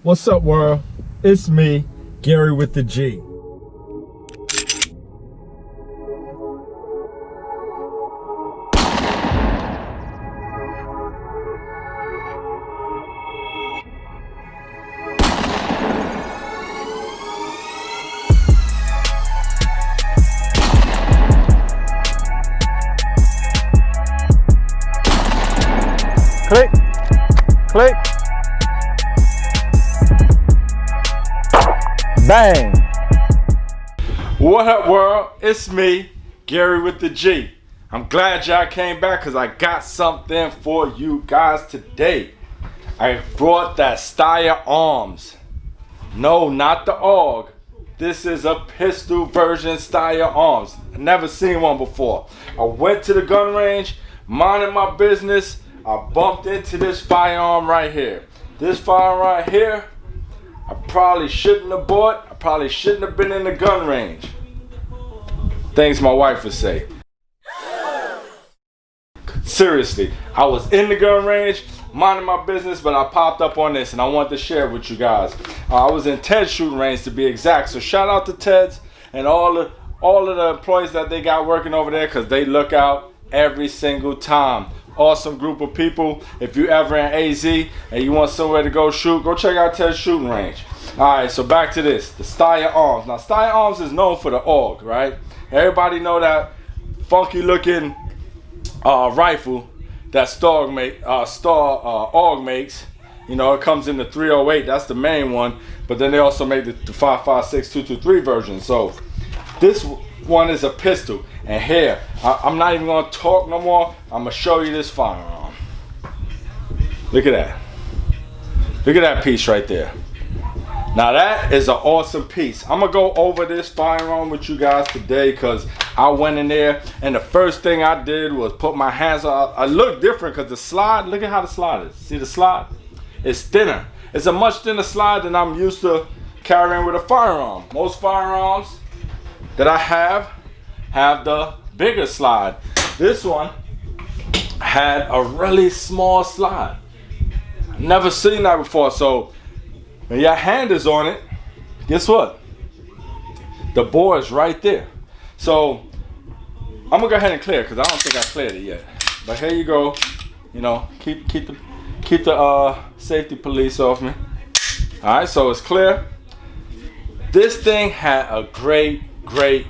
What's up, world? It's me, Gary with the G. Click, click, bang. What up, world? It's me, Gary with the G. I'm glad y'all came back because I got something for you guys today. I brought that Steyr arms. No, not the AUG. This is a pistol version Steyr arms. I never seen one before. I went to the gun range, minding my business. I bumped into this firearm right here. This firearm right here, I probably shouldn't have bought. I probably shouldn't have been in the gun range. Things my wife would say. Seriously, I was in the gun range, minding my business, but I popped up on this and I wanted to share it with you guys. I was in Ted's shooting range to be exact. So shout out to Ted's and all of the employees that they got working over there because they look out every single time. Awesome group of people. If you ever in AZ and you want somewhere to go shoot, go check out Ted's shooting range. Alright, so back to this, the Steyr arms. Now Steyr arms is known for the AUG, right? Everybody know that funky looking rifle that Steyr AUG makes. You know, it comes in the 308, that's the main one, but then they also make the 5.56 223 version. So this one is a pistol, and here I'm not even gonna talk no more. I'm gonna show you this firearm. Look at that. Look at that piece right there. Now that is an awesome piece. I'm gonna go over this firearm with you guys today because I went in there and the first thing I did was put my hands on. I look different because the slide, look at how the slide is. See the slide? It's thinner. It's a much thinner slide than I'm used to carrying with a firearm. Most firearms that I have the bigger slide. This one had a really small slide. Never seen that before. So when your hand is on it, guess what? The bore is right there. So I'm gonna go ahead and clear it because I don't think I cleared it yet. But here you go. You know, keep the safety police off me. All right, so it's clear. This thing had a great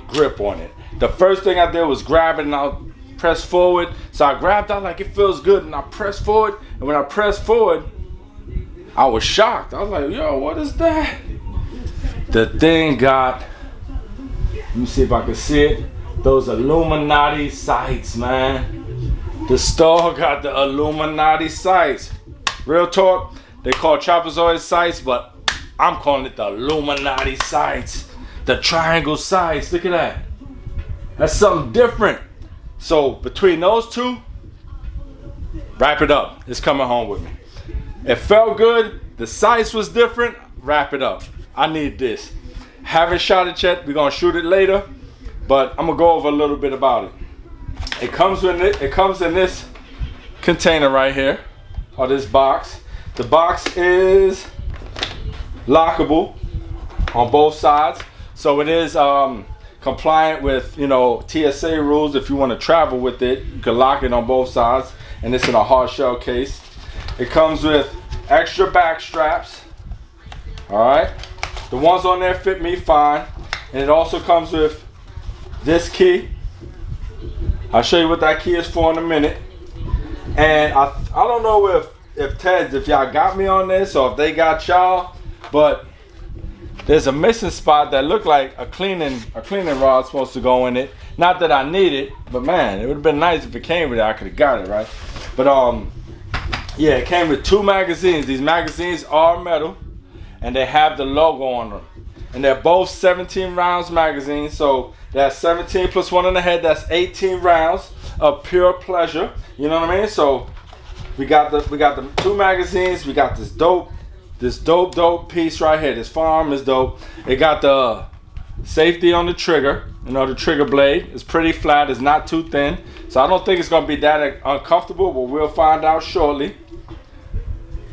grip on it. The first thing I did was grab it and I press forward. So I grabbed out like it feels good and I pressed forward. And when I pressed forward, I was shocked. I was like, yo, what is that? The thing got, let me see if I can see it. Those Illuminati sights, man. The store got the Illuminati sights. Real talk, they call trapezoid sights, but I'm calling it the Illuminati sights. The triangle sights, look at that. That's something different. So between those two, wrap it up. It's coming home with me. It felt good. The sights was different. Wrap it up. I need this. Haven't shot it yet. We're gonna shoot it later, but I'm gonna go over a little bit about it. It comes in this container right here, or this box. The box is lockable on both sides. So it is compliant with, you know, TSA rules. If you want to travel with it, you can lock it on both sides, and it's in a hard shell case. It comes with extra back straps. All right, the ones on there fit me fine, and it also comes with this key. I'll show you what that key is for in a minute. And I don't know if Ted's, if y'all got me on this or if they got y'all, but there's a missing spot that looked like a cleaning rod supposed to go in it. Not that I need it, but man, it would have been nice if it came with it. I could have got it, right? But yeah, it came with 2 magazines. These magazines are metal and they have the logo on them. And they're both 17 rounds magazines. So that's 17 plus 1 in the head. That's 18 rounds of pure pleasure. You know what I mean? So we got the 2 magazines. We got this dope piece right here. This firearm is dope. It got the safety on the trigger. You know, the trigger blade is pretty flat. It's not too thin. So I don't think it's gonna be that uncomfortable, but we'll find out shortly.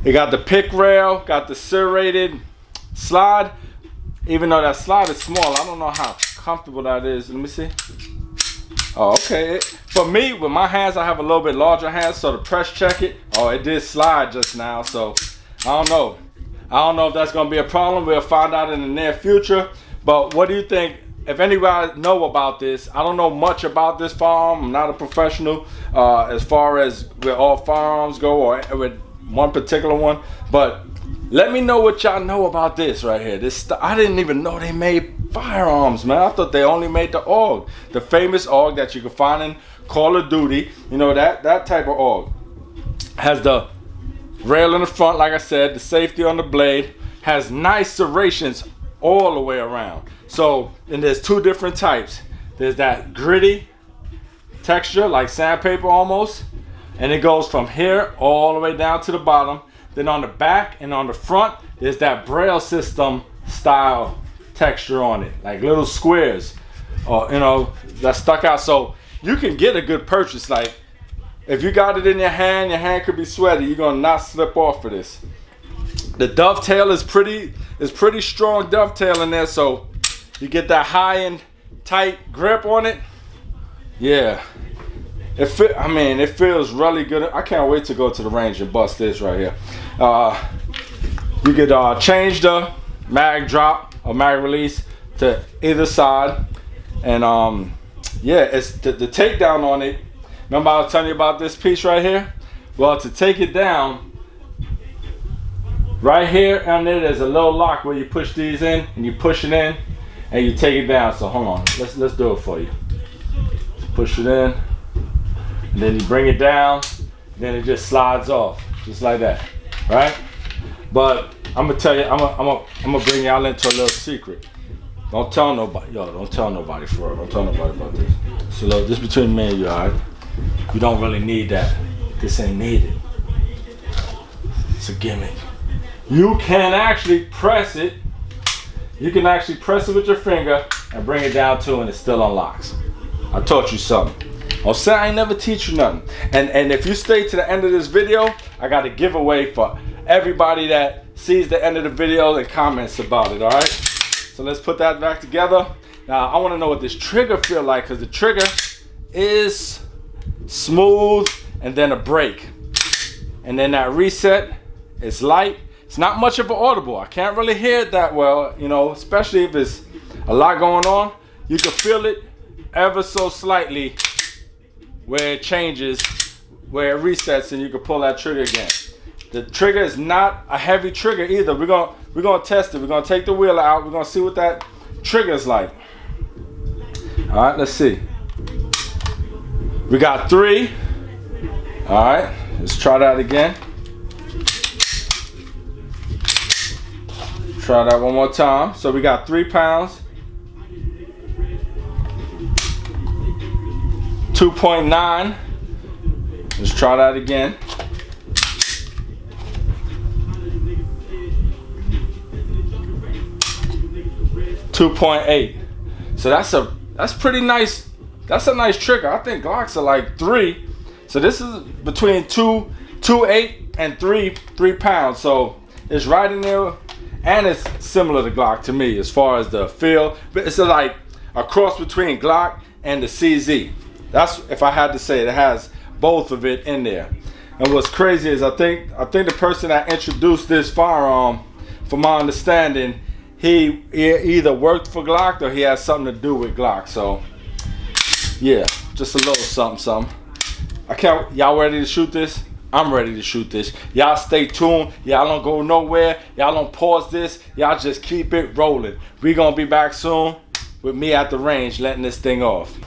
It got the pick rail, got the serrated slide. Even though that slide is small, I don't know how comfortable that is. Let me see. Oh, okay. For me, with my hands, I have a little bit larger hands, so to press check it, oh, it did slide just now, so I don't know. I don't know if that's gonna be a problem. We'll find out in the near future. But what do you think? If anybody know about this, I don't know much about this firearm. I'm not a professional as far as with all firearms go, or with one particular one. But let me know what y'all know about this right here. I didn't even know they made firearms, man. I thought they only made the AUG, the famous AUG that you can find in Call of Duty. You know, that type of AUG has the rail in the front, like I said, the safety on the blade, has nice serrations all the way around. So, and there's two different types. There's that gritty texture, like sandpaper almost, and it goes from here all the way down to the bottom. Then on the back and on the front, there's that braille system style texture on it, like little squares, you know, that stuck out. So you can get a good purchase. Like if you got it in your hand could be sweaty. You're gonna not slip off of this. The dovetail is pretty strong dovetail in there, so you get that high and tight grip on it. Yeah, it feels really good. I can't wait to go to the range and bust this right here. You could change the mag drop or mag release to either side, and yeah, it's the takedown on it. Remember I was telling you about this piece right here? Well, to take it down, right here on there, there's a little lock where you push these in and you push it in and you take it down. So hold on, let's do it for you. Push it in, and then you bring it down, then it just slides off, just like that, right? But I'm gonna tell you, I'm gonna bring y'all into a little secret. Don't tell nobody, yo. Don't tell nobody for real. Don't tell nobody about this. So look, this between me and you, alright? You don't really need that. This ain't needed. It's a gimmick. You can actually press it. You can actually press it with your finger and bring it down too, and it still unlocks. I taught you something. I'll say I ain't never teach you nothing. And if you stay to the end of this video, I got a giveaway for everybody that sees the end of the video and comments about it, all right? So let's put that back together. Now, I want to know what this trigger feel like, because the trigger is smooth and then a break. And then that reset is light. It's not much of an audible. I can't really hear it that well, you know, especially if it's a lot going on. You can feel it ever so slightly where it changes, where it resets, and you can pull that trigger again. The trigger is not a heavy trigger either. We're gonna test it. We're gonna take the wheel out. We're gonna see what that trigger is like. All right, let's see. We got 3. All right, let's try that again. Try that one more time. So we got 3 pounds. 2.9. Let's try that again. 2.8. So that's pretty nice. That's a nice trigger. I think Glocks are like 3. So this is between 2.8 and 3 pounds. So it's right in there, and it's similar to Glock to me as far as the feel. But it's like a cross between Glock and the CZ. That's, if I had to say, it has both of it in there. And what's crazy is I think the person that introduced this firearm, from my understanding, he either worked for Glock or he has something to do with Glock. So yeah, just a little something. Y'all ready to shoot this? I'm ready to shoot this. Y'all stay tuned. Y'all don't go nowhere. Y'all don't pause this. Y'all just keep it rolling. We gonna be back soon with me at the range letting this thing off.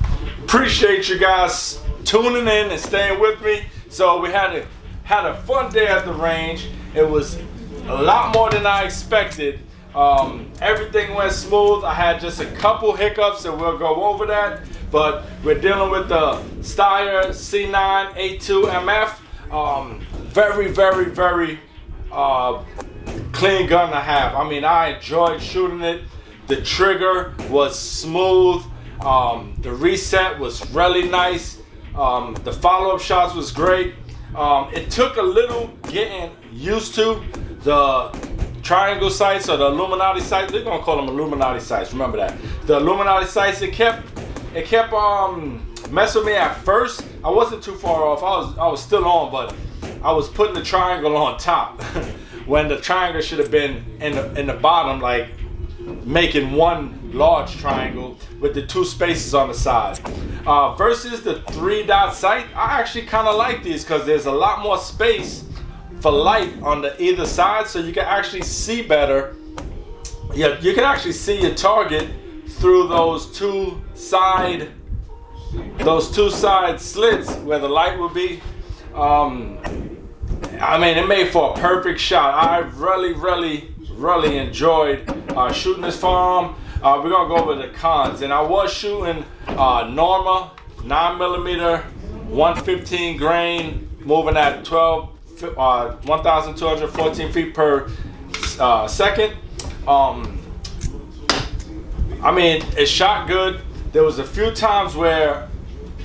Appreciate you guys tuning in and staying with me. So we had a fun day at the range. It was a lot more than I expected. Everything went smooth. I had just a couple hiccups and we'll go over that. But we're dealing with the Steyr C9-A2 MF. Very, very, very clean gun to have. I mean, I enjoyed shooting it. The trigger was smooth. The reset was really nice. The follow-up shots was great. It took a little getting used to, the triangle sights or the Illuminati sights, they're gonna call them Illuminati sights, remember that. The Illuminati sights, it kept messing with me at first. I wasn't too far off, I was still on, but I was putting the triangle on top when the triangle should have been in the bottom, like making one large triangle with the 2 spaces on the side. Versus the 3-dot sight, I actually kind of like these because there's a lot more space for light on the either side, so you can actually see better. Yeah, you can actually see your target through those two side slits where the light will be. I mean, it made for a perfect shot. I really enjoyed shooting this firearm. We're gonna go over the cons, and I was shooting Norma 9mm 115 grain, moving at 1,214 feet per second. I mean, it shot good. There was a few times where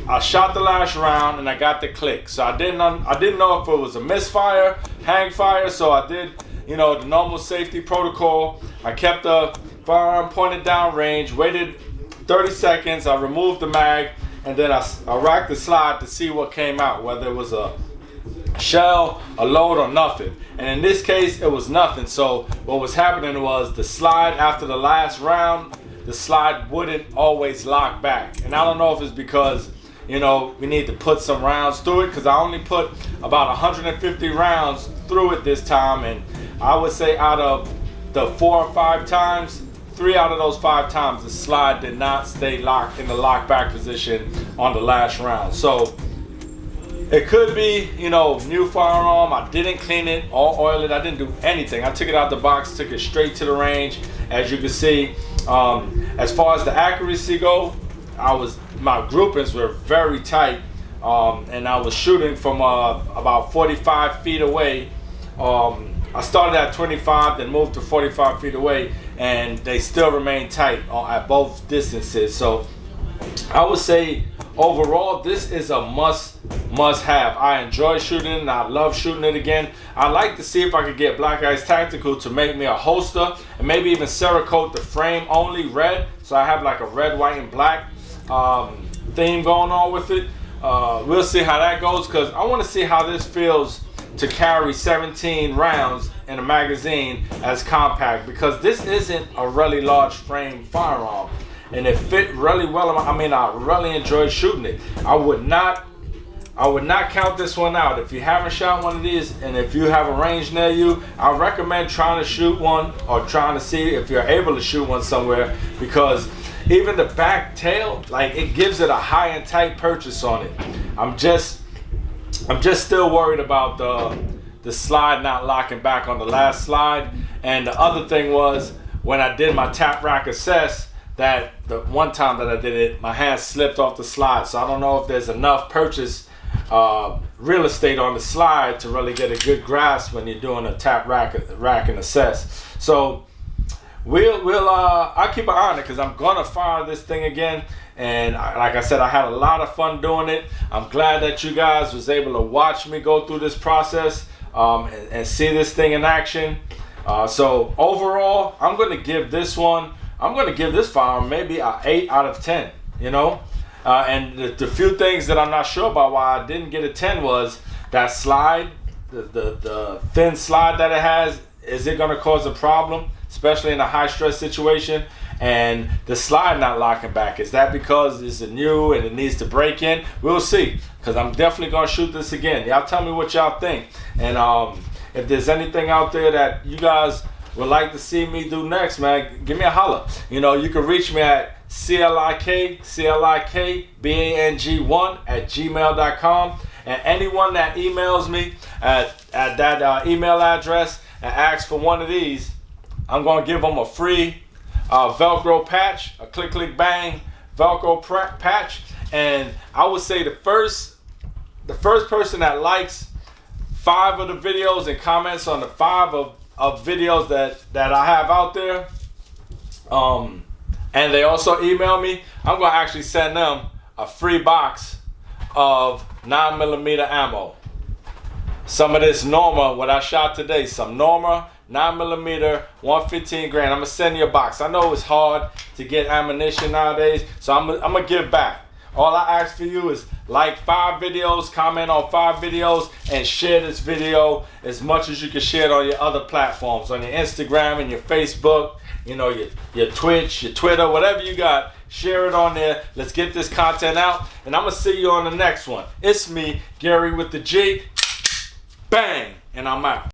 I shot the last round and I got the click, so I didn't know if it was a misfire, hang fire. So I did, the normal safety protocol. I kept the firearm pointed down range, waited 30 seconds. I removed the mag, and then I racked the slide to see what came out, whether it was a shell, a load, or nothing. And in this case, it was nothing. So what was happening was the slide after the last round, the slide wouldn't always lock back. And I don't know if it's because we need to put some rounds through it, because I only put about 150 rounds through it this time, and I would say out of the 4 or 5 times, 3 out of those 5 times the slide did not stay locked in the lock back position on the last round. So it could be, new firearm. I didn't clean it or oil it. I didn't do anything. I took it out the box, took it straight to the range. As you can see, as far as the accuracy go, my groupings were very tight, and I was shooting from about 45 feet away. I started at 25, then moved to 45 feet away, and they still remain tight at both distances. So I would say overall, this is a must have. I enjoy shooting it, and I love shooting it again. I'd like to see if I could get Black Ice Tactical to make me a holster, and maybe even Cerakote the frame only red, so I have like a red, white, and black theme going on with it. We'll see how that goes, because I want to see how this feels to carry 17 rounds in a magazine as compact, because this isn't a really large frame firearm, and it fit really well. I mean, I really enjoyed shooting it. I would not count this one out. If you haven't shot one of these, and if you have a range near you, I recommend trying to shoot one, or trying to see if you're able to shoot one somewhere, because even the back tail, like, it gives it a high and tight purchase on it. I'm just still worried about the slide not locking back on the last slide. And the other thing was, when I did my tap rack assess, that the one time that I did it, my hand slipped off the slide. So I don't know if there's enough purchase real estate on the slide to really get a good grasp when you're doing a tap rack and assess. So I'll keep an eye on it, because I'm gonna fire this thing again. And like I said, I had a lot of fun doing it. I'm glad that you guys was able to watch me go through this process and see this thing in action. So overall, I'm gonna give this firearm maybe an 8 out of 10. And the few things that I'm not sure about why I didn't get a 10 was that slide, the thin slide that it has. Is it gonna cause a problem, especially in a high stress situation? And the slide not locking back, is that because it's new and it needs to break in? We'll see, because I'm definitely gonna shoot this again. Y'all tell me what y'all think, and if there's anything out there that you guys would like to see me do next, man, give me a holler. You can reach me at CLIKBANG1@gmail.com, and anyone that emails me at that email address and asks for one of these, I'm gonna give them a free Velcro patch, a click click bang Velcro patch. And I would say the first person that likes 5 of the videos and comments on the 5 of videos that I have out there, and they also email me, I'm gonna actually send them a free box of 9mm ammo. some of this Norma, what I shot today, some Norma 9mm, 115 grain. I'm gonna send you a box. I know it's hard to get ammunition nowadays, so I'm gonna give back. All I ask for you is like 5 videos, comment on 5 videos, and share this video as much as you can share it on your other platforms, on your Instagram and your Facebook, you know, your Twitch, your Twitter, whatever you got. Share it on there. Let's get this content out, and I'm gonna see you on the next one. It's me, Gary with the G. Bang, and I'm out.